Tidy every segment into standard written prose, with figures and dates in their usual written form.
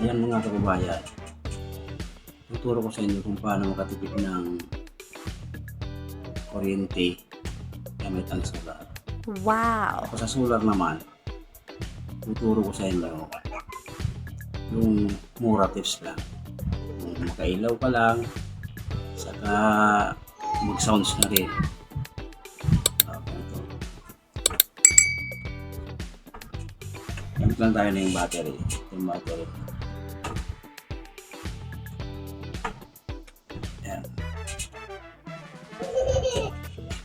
Ayan mga kababayan, tuturo ko sa inyo kung paano makatipid ng kuryente gamit ang solar. Wow! Tapos sa solar naman, tuturo ko sa inyo yung mura tips lang. Yung makailaw ka lang, saka mag-sounds na rin. Ganito. Gamit lang tayo na yung battery. Yung battery. Ayan.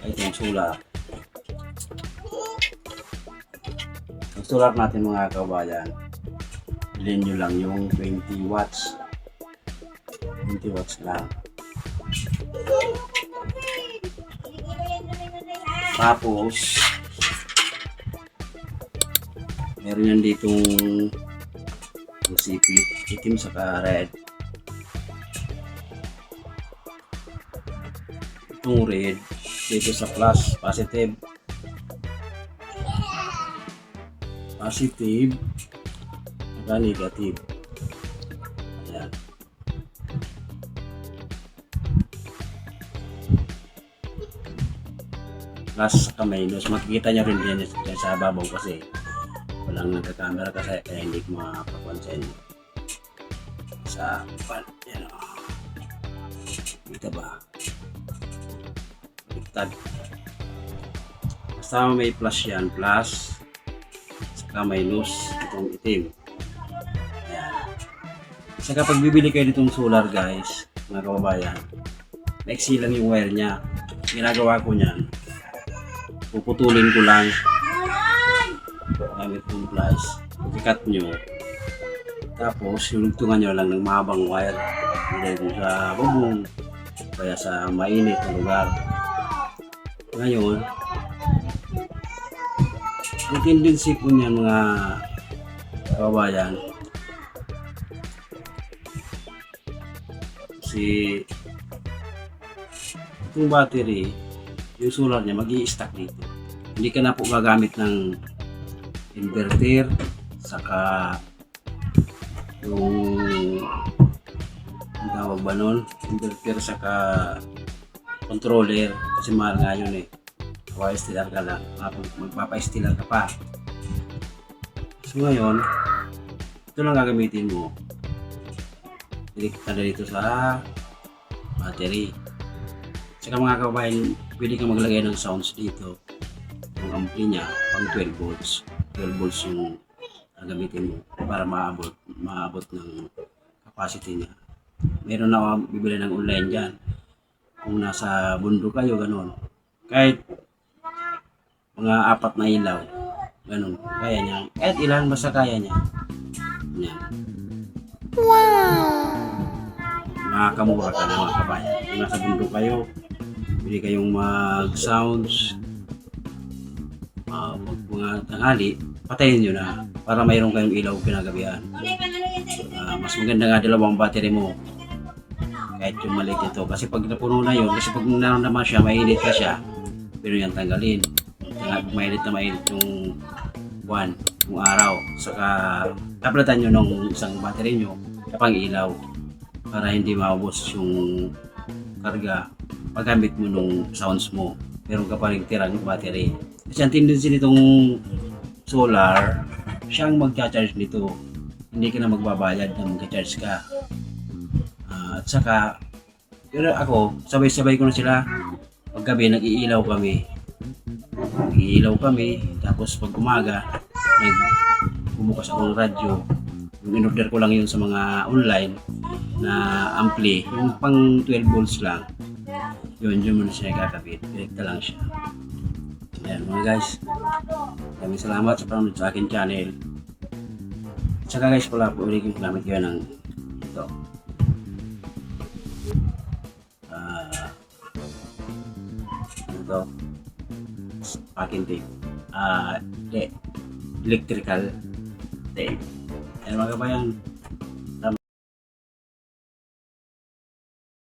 Ito yung solar. Ang solar natin mga kabayan, bilhin nyo lang yung 20 watts. 20 watts lang. Tapos, meron yan ditong CP, itim saka red. Itong red, dito sa plus, positive. Positive, saka negative. Ayan. Plus saka minus, makikita nyo rin yan sa babaw kasi walang nagka-camera kasi kaya hindi ko makapapansin sa pan. Yan o. Kita ba? Baliktad. Basta may plus yan, plus saka minus itong itim. Ayan. Saka pag bibili kayo nitong solar guys, mga kababayan, maiksi lang yung wire nya. Ginagawa ko niyan, puputulin ko lang gamit yung pliers, i-cut nyo, tapos hulugtungan nyo lang ng mahabang wire dahil sa bubong kaya sa mainit na lugar. Ngayon, ang tendency po niyan mga kababayan, si itong battery, yung solar niya mag-i-stack dito. Hindi ka na po gagamit ng inverter, saka yung tawag ba nun? Inverter saka controller kasi mahal nga yun eh. Magpapa-stealer ka lang, magpapa-stealer ka pa. So ngayon, ito lang gagamitin mo. Direct ka na dito sa battery. Saka mga kababayan, pwede kang maglagay ng sounds dito. Yung ampli niya, pang 12 volts. 12 volts yung gagamitin mo para maabot ng capacity niya. Meron na ako bibili ng online dyan. Kung nasa bundok kayo, ganun. Kahit mga 4 na ilaw, ganun. Kaya niya. Kahit ilan, basta kaya niya. Yan. Wow! Makakamura ka na mga kabayan. Kung nasa bundok kayo, pwede kayong mag-sounds. Pag mga tanghali, patayin nyo na para mayroon kayong ilaw pinagabihan. Mas maganda nga dalawang battery mo kahit yung maliit ito. Kasi pag napuno na yun, kasi pag naramdaman siya, mainit ka siya, pero yan tanggalin. Mainit na mainit yung buwan, yung araw. Saka tablatan nyo ng isang battery nyo kapag ilaw para hindi maubos yung karga paggamit mo nung sounds mo. Meron ka pa rin tirang battery. Kasi ang tendency nitong solar, siyang magcha-charge nito. Hindi ka na magbabayad na magcha-charge ka. At saka, pero ako, sabay-sabay ko na sila. Paggabi, nag-iilaw kami. Tapos pag umaga, bumukas ako ng radyo. Yung in-order ko lang yun sa mga online na ampli. Yung pang 12 volts lang. Yun mo na siya kakabit. Direkta lang siya. Ayan mga guys, maraming salamat sa panonood sa akin channel. At saka guys, pala po ulit yung gamit kayo ng ito. Ito. Packing tape. Electrical tape. Ayan mga kabayan.